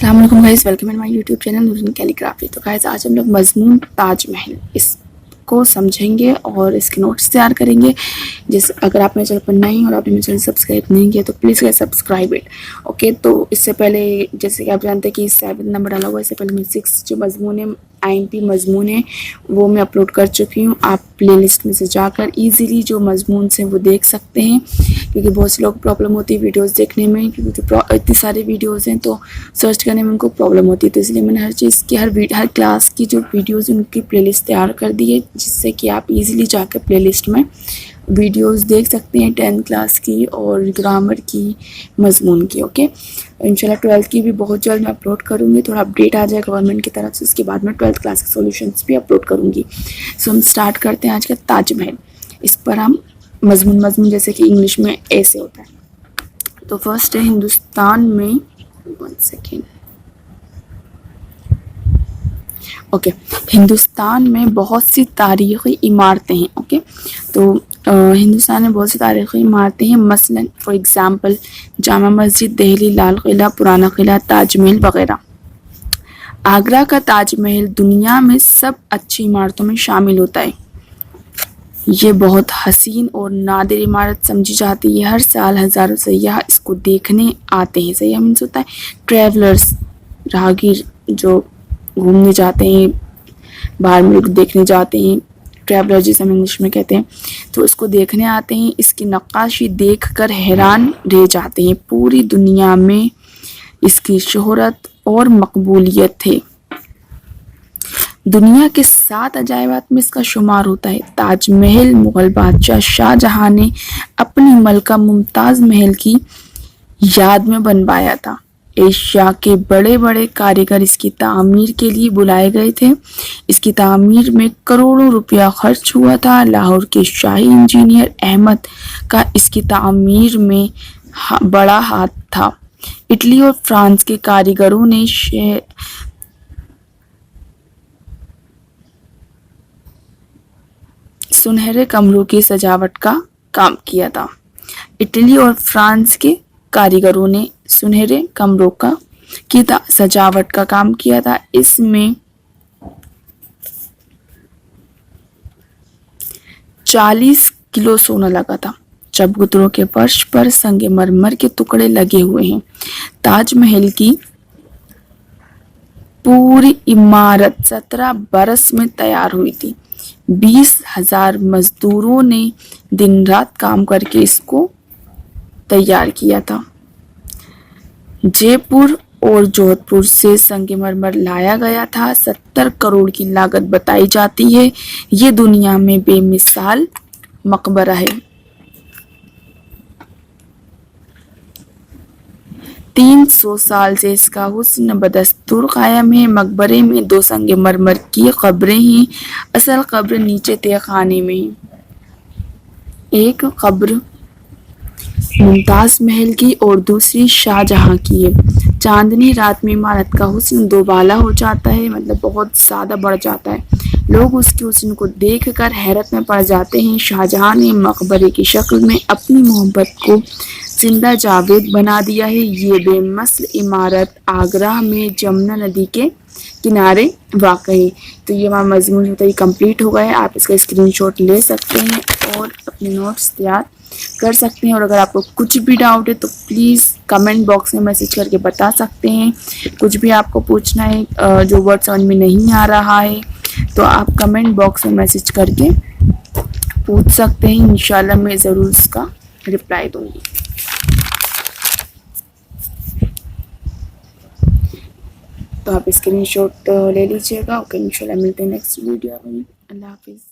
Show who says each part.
Speaker 1: السلام علیکم guys, welcome in my YouTube channel Noreen calligraphy. تو گائز آج ہم لوگ مضمون تاج محل اس کو سمجھیں گے اور اس کے نوٹس تیار کریں گے۔ اگر آپ میرے چینل پر نئے ہیں اور آپ نے میرے چینل سبسکرائب نہیں کیا تو please guys subscribe it, okay. تو اس سے پہلے جیسے کہ آپ جانتے ہیں کہ 7 نمبر ڈالا ہوا ہے، اس سے پہلے میں 6 جو مضمون ہے IMP مضمون ہے وہ میں اپلوڈ کر چکی ہوں۔ آپ پلے لسٹ میں سے جا کر ایزیلی جو مضمون سے وہ دیکھ سکتے ہیں، کیونکہ بہت سے لوگ پرابلم ہوتی ہے ویڈیوز دیکھنے میں، کیونکہ اتنی ساری ویڈیوز ہیں تو سرچ کرنے میں ان کو پرابلم ہوتی ہے۔ تو اس لیے میں نے ہر چیز کی ہر کلاس کی جو ویڈیوز ان کی پلے لسٹ تیار کر دی ہے، جس سے کہ آپ ایزیلی جا کر پلے لسٹ میں ویڈیوز دیکھ سکتے ہیں 10 کلاس کی اور گرامر کی، مضمون کی، اوکے۔ انشاءاللہ 12 کی بھی بہت جلد میں اپلوڈ کروں گی، تھوڑا اپڈیٹ آ جائے گورنمنٹ کی طرف سے، اس کے بعد میں 12 کلاس کے سولوشنس بھی اپلوڈ کروں گی۔ سو ہم سٹارٹ کرتے ہیں آج کا تاج محل۔ اس پر ہم مضمون جیسے کہ انگلش میں ایسے ہوتا ہے۔ تو فرسٹ ہے ہندوستان میں، 1 سیکنڈ، اوکے، ہندوستان میں بہت سی تاریخی عمارتیں ہیں، اوکے۔ تو ہندوستان میں بہت سی تاریخی عمارتیں ہیں، مثلاً فار ایگزامپل جامع مسجد، دہلی لال قلعہ، پرانا قلعہ، تاج محل وغیرہ۔ آگرہ کا تاج محل دنیا میں سب اچھی عمارتوں میں شامل ہوتا ہے۔ یہ بہت حسین اور نادر عمارت سمجھی جاتی ہے۔ ہر سال ہزاروں سیاح اس کو دیکھنے آتے ہیں۔ سیاح مینس ہوتا ہے ٹریولرز، راہگیر جو گھومنے جاتے ہیں، باہر ملک دیکھنے جاتے ہیں، ٹریولر جسے ہم انگلش میں کہتے ہیں، تو اس کو دیکھنے آتے ہیں۔ اس کی نقاشی دیکھ کر حیران رہ جاتے ہیں۔ پوری دنیا میں اس کی شہرت اور مقبولیت ہے۔ دنیا کے 7 عجائبات میں اس کا شمار ہوتا ہے۔ تاج محل مغل بادشاہ شاہ جہاں نے اپنی ملکہ ممتاز محل کی یاد میں بنوایا تھا۔ ایشیا کے بڑے بڑے کاریگر اس کی تعمیر کے لیے بلائے گئے تھے۔ اس کی تعمیر میں کروڑوں روپیہ خرچ ہوا تھا۔ لاہور کے شاہی انجینئر احمد کا اس کی تعمیر میں بڑا ہاتھ تھا۔ اٹلی اور فرانس کے کاریگروں نے سنہرے کمروں کی سجاوٹ کا کام کیا تھا۔ اٹلی اور فرانس کے کاریگروں نے سنہرے کمروں کی سجاوٹ کا کام کیا تھا۔ اس میں 40 کلو سونا لگا تھا۔ چبوتروں کے فرش پر سنگ مرمر کے ٹکڑے لگے ہوئے ہیں۔ تاج محل کی پوری عمارت 17 برس میں تیار ہوئی تھی۔ 20,000 مزدوروں نے دن رات کام کر کے اس کو تیار کیا تھا۔ جے پور اور جودھ پور سے سنگ مرمر لایا گیا تھا۔ 70 کروڑ کی لاگت بتائی جاتی ہے۔ یہ دنیا میں بے مثال مقبرہ ہے۔ 300 سال سے اس کا حسن بدستور قائم ہے۔ مقبرے میں 2 سنگ مرمر کی قبریں ہیں۔ اصل قبر نیچے تہہ خانے میں ہے۔ ایک قبر ممتاز محل کی اور دوسری شاہ جہاں کی ہے۔ چاندنی رات میں عمارت کا حسن دوبالا ہو جاتا ہے، مطلب بہت زیادہ بڑھ جاتا ہے۔ لوگ اس کے حسن کو دیکھ کر حیرت میں پڑ جاتے ہیں۔ شاہ جہاں نے مقبرے کی شکل میں اپنی محبت کو زندہ جاوید بنا دیا ہے۔ یہ بے مثل عمارت آگرہ میں جمنا ندی کے کنارے واقع ہے۔ تو یہ ہمارا مضمون جو ہے کمپلیٹ ہو گیا ہے۔ آپ اس کا اسکرین شاٹ لے سکتے ہیں اور اپنے نوٹس تیار کر سکتے ہیں۔ اور اگر آپ کو کچھ بھی ڈاؤٹ ہے تو پلیز کمنٹ باکس میں میسج کر کے بتا سکتے ہیں۔ کچھ بھی آپ کو پوچھنا ہے جو ورڈ سمجھ میں نہیں آ رہا ہے تو آپ کمنٹ باکس میں میسج کر کے پوچھ سکتے ہیں۔ انشاءاللہ میں ضرور اس کا رپلائی دوں گی۔ تو آپ اسکرین شاٹ لے لیجیے گا، اوکے۔ انشاءاللہ ملتے ہیں نیکسٹ ویڈیو میں۔ اللہ حافظ۔